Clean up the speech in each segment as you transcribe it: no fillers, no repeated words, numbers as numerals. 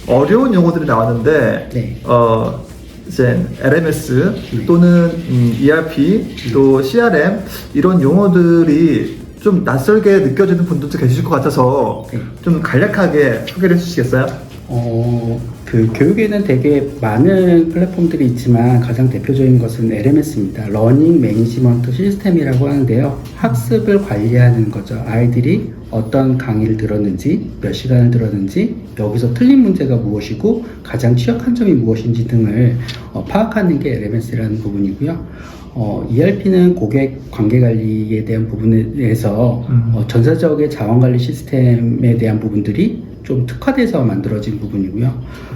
어려운 용어들이 나왔는데 네. 이제 LMS 또는 ERP 또 CRM 이런 용어들이 좀 낯설게 느껴지는 분들도 계실 것 같아서 네. 좀 간략하게 소개를 해주시겠어요? 그 교육에는 되게 많은 플랫폼들이 있지만 가장 대표적인 것은 LMS입니다. 러닝 매니지먼트 시스템이라고 하는데요. 학습을 관리하는 거죠. 아이들이 어떤 강의를 들었는지, 몇 시간을 들었는지, 여기서 틀린 문제가 무엇이고 가장 취약한 점이 무엇인지 등을 파악하는 게 LMS라는 부분이고요. ERP는 고객 관계 관리에 대한 부분에서 전사적의 자원 관리 시스템에 대한 부분들이 좀 특화돼서 만들어진 부분이고요.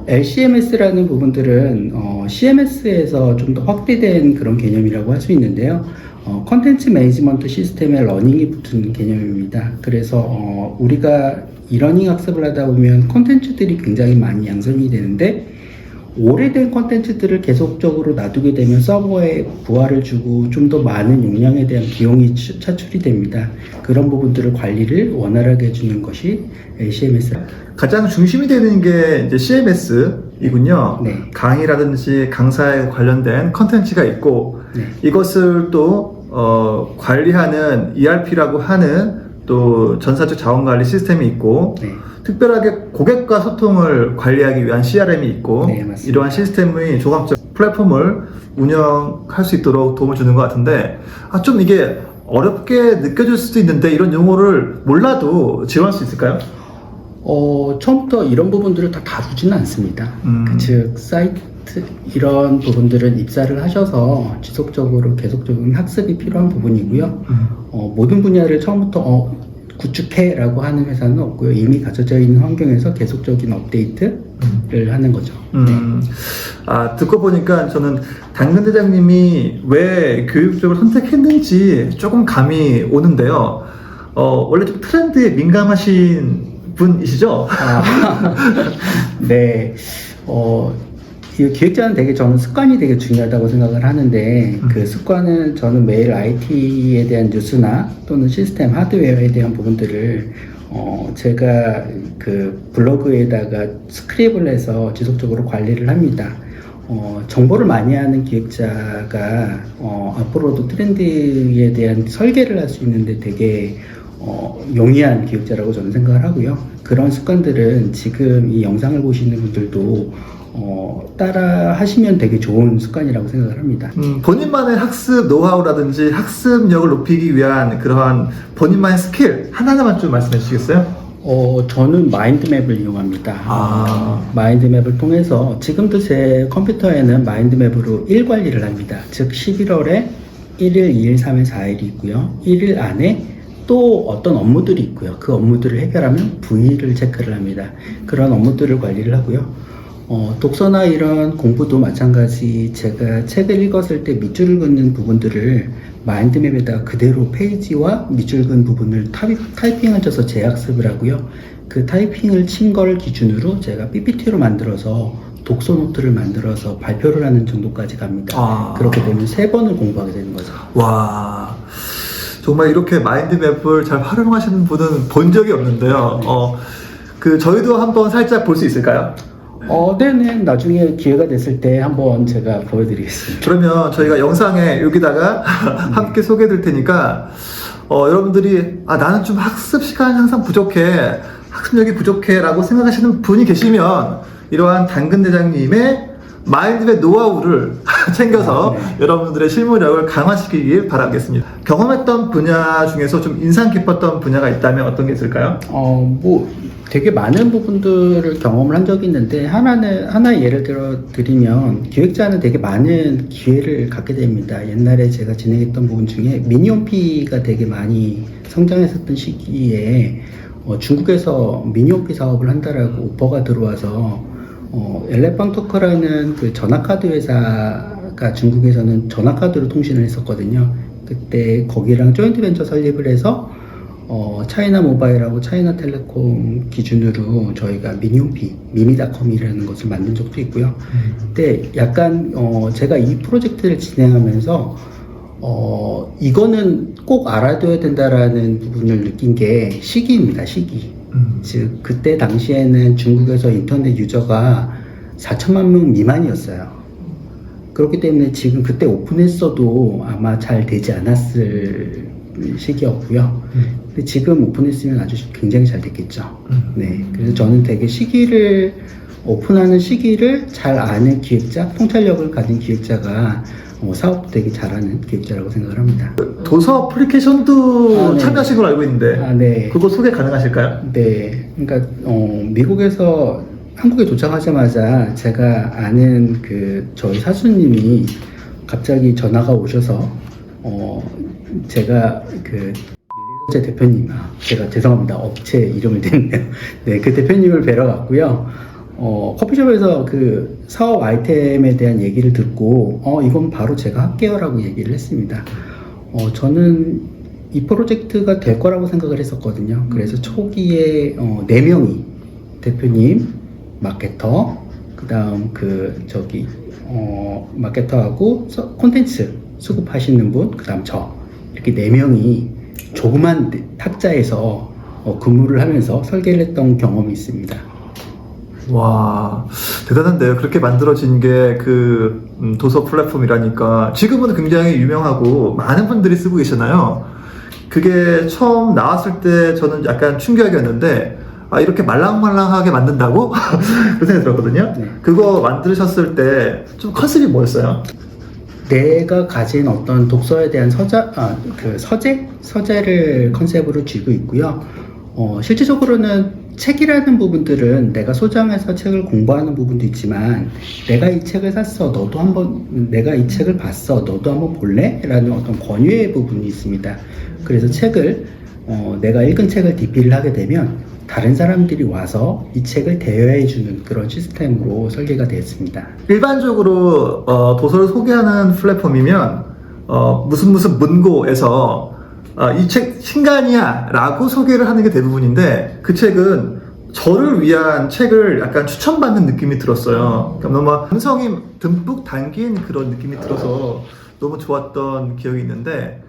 LCMS라는 부분들은 CMS에서 좀 더 확대된 그런 개념이라고 할 수 있는데요. 컨텐츠 매니지먼트 시스템에 러닝이 붙은 개념입니다. 그래서 우리가 이러닝 학습을 하다 보면 컨텐츠들이 굉장히 많이 양성이 되는데 오래된 컨텐츠들을 계속적으로 놔두게 되면 서버에 부하를 주고 좀 더 많은 용량에 대한 비용이 차출이 됩니다. 그런 부분들을 관리를 원활하게 해주는 것이 CMS. 가장 중심이 되는 게 이제 CMS이군요. 네. 강의라든지 강사에 관련된 컨텐츠가 있고 네. 이것을 또 관리하는 ERP라고 하는 또 전사적 자원관리 시스템이 있고 네. 특별하게 고객과 소통을 관리하기 위한 CRM이 있고 네, 맞습니다. 이러한 시스템의 종합적 플랫폼을 운영할 수 있도록 도움을 주는 것 같은데 좀 이게 어렵게 느껴질 수도 있는데 이런 용어를 몰라도 지원할 수 있을까요? 처음부터 이런 부분들을 다 다루지는 않습니다. 즉 사이트 이런 부분들은 입사를 하셔서 지속적으로 계속적인 학습이 필요한 부분이고요. 모든 분야를 처음부터 구축해라고 하는 회사는 없고요. 이미 갖춰져 있는 환경에서 계속적인 업데이트를 하는 거죠. 듣고 보니까 저는 당근 대장님이 왜 교육 쪽을 선택했는지 조금 감이 오는데요. 원래 좀 트렌드에 민감하신 분이시죠? 네. 이 기획자는 되게 저는 습관이 되게 중요하다고 생각을 하는데 그 습관은 저는 매일 IT에 대한 뉴스나 또는 시스템 하드웨어에 대한 부분들을 제가 그 블로그에다가 스크립을 해서 지속적으로 관리를 합니다. 정보를 많이 하는 기획자가 앞으로도 트렌드에 대한 설계를 할 수 있는데 되게 용이한 기획자라고 저는 생각을 하고요. 그런 습관들은 지금 이 영상을 보시는 분들도 따라 하시면 되게 좋은 습관이라고 생각을 합니다. 본인만의 학습 노하우라든지 학습력을 높이기 위한 그러한 본인만의 스킬 하나하나만 좀 말씀해 주시겠어요? 저는 마인드맵을 이용합니다. 마인드맵을 통해서 지금도 제 컴퓨터에는 마인드맵으로 일 관리를 합니다. 즉 11월에 1일, 2일, 3일, 4일이 있고요. 1일 안에 또 어떤 업무들이 있고요. 그 업무들을 해결하면 V를 체크를 합니다. 그런 업무들을 관리를 하고요. 독서나 이런 공부도 마찬가지 제가 책을 읽었을 때 밑줄을 긋는 부분들을 마인드맵에다가 그대로 페이지와 밑줄 긋은 부분을 타이핑을 쳐서 재학습을 하고요. 그 타이핑을 친 걸 기준으로 제가 PPT로 만들어서 독서 노트를 만들어서 발표를 하는 정도까지 갑니다. 그렇게 되면 3번을 공부하게 되는 거죠. 와, 정말 이렇게 마인드맵을 잘 활용하시는 분은 본 적이 없는데요. 저희도 한번 살짝 볼 수 있을까요? 네네. 나중에 기회가 됐을 때 한번 제가 보여드리겠습니다. 그러면 저희가 영상에 여기다가 함께 소개해 드릴 테니까 여러분들이 나는 좀 학습 시간이 항상 부족해, 학습력이 부족해 라고 생각하시는 분이 계시면 이러한 당근 대장님의 마인드맵 노하우를 챙겨서 여러분들의 실무력을 강화시키길 바라겠습니다. 경험했던 분야 중에서 좀 인상 깊었던 분야가 있다면 어떤 게 있을까요? 되게 많은 부분들을 경험을 한 적이 있는데 하나 예를 들어 드리면 기획자는 되게 많은 기회를 갖게 됩니다. 옛날에 제가 진행했던 부분 중에 미니홈피가 되게 많이 성장했었던 시기에 중국에서 미니홈피 사업을 한다라고 오퍼가 들어와서 엘레팡토크라는 그 전화카드 회사가 중국에서는 전화카드로 통신을 했었거든요. 그때 거기랑 조인트 벤처 설립을 해서 차이나 모바일하고 차이나 텔레콤 기준으로 저희가 미니홈피, 미미닷컴이라는 것을 만든 적도 있고요. 근데 약간 제가 이 프로젝트를 진행하면서 이거는 꼭 알아둬야 된다라는 부분을 느낀 게 시기입니다. 시기. 즉 그때 당시에는 중국에서 인터넷 유저가 4천만 명 미만이었어요. 그렇기 때문에 지금 그때 오픈했어도 아마 잘 되지 않았을 시기였고요. 근데 지금 오픈했으면 아주 굉장히 잘 됐겠죠. 네, 그래서 저는 되게 오픈하는 시기를 잘 아는 기획자, 통찰력을 가진 기획자가 사업도 되게 잘하는 기획자라고 생각을 합니다. 도서 어플리케이션도 네. 참여하신 걸로 알고 있는데 네. 그거 소개 가능하실까요? 네, 그러니까 미국에서 한국에 도착하자마자 제가 아는 저희 사수님이 갑자기 전화가 오셔서 제가 제 대표님, 제가 죄송합니다. 업체 이름을 댔네요. 네, 그 대표님을 뵈러 갔고요. 커피숍에서 그 사업 아이템에 대한 얘기를 듣고, 이건 바로 제가 할게요라고 얘기를 했습니다. 저는 이 프로젝트가 될 거라고 생각을 했었거든요. 그래서 초기에 4명이 대표님, 마케터, 그 다음 마케터하고 콘텐츠 수급하시는 분, 그 다음 이렇게 4명이 조그만 탁자에서 근무를 하면서 설계를 했던 경험이 있습니다. 와, 대단한데요. 그렇게 만들어진 게 도서 플랫폼이라니까. 지금은 굉장히 유명하고 많은 분들이 쓰고 계시잖아요. 그게 처음 나왔을 때 저는 약간 충격이었는데, 이렇게 말랑말랑하게 만든다고? 그런 생각이 들었거든요. 네. 그거 만드셨을 때 좀 컨셉이 뭐였어요? 내가 가진 어떤 독서에 대한 서재를 컨셉으로 쥐고 있고요. 실질적으로는 책이라는 부분들은 내가 소장해서 책을 공부하는 부분도 있지만, 내가 이 책을 샀어, 내가 이 책을 봤어, 너도 한번 볼래? 라는 어떤 권유의 부분이 있습니다. 그래서 내가 읽은 책을 DP를 하게 되면 다른 사람들이 와서 이 책을 대여해주는 그런 시스템으로 설계가 되었습니다. 일반적으로 도서를 소개하는 플랫폼이면 무슨 문고에서 이 책 신간이야 라고 소개를 하는 게 대부분인데, 그 책은 저를 위한 책을 약간 추천받는 느낌이 들었어요. 그러니까 너무 감성이 듬뿍 담긴 그런 느낌이 들어서 너무 좋았던 기억이 있는데,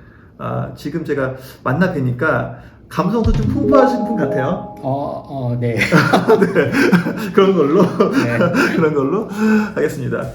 지금 제가 만나 뵈니까 감성도 좀 풍부하신 분 같아요. 네. 네. 그런 걸로 네. 그런 걸로 하겠습니다.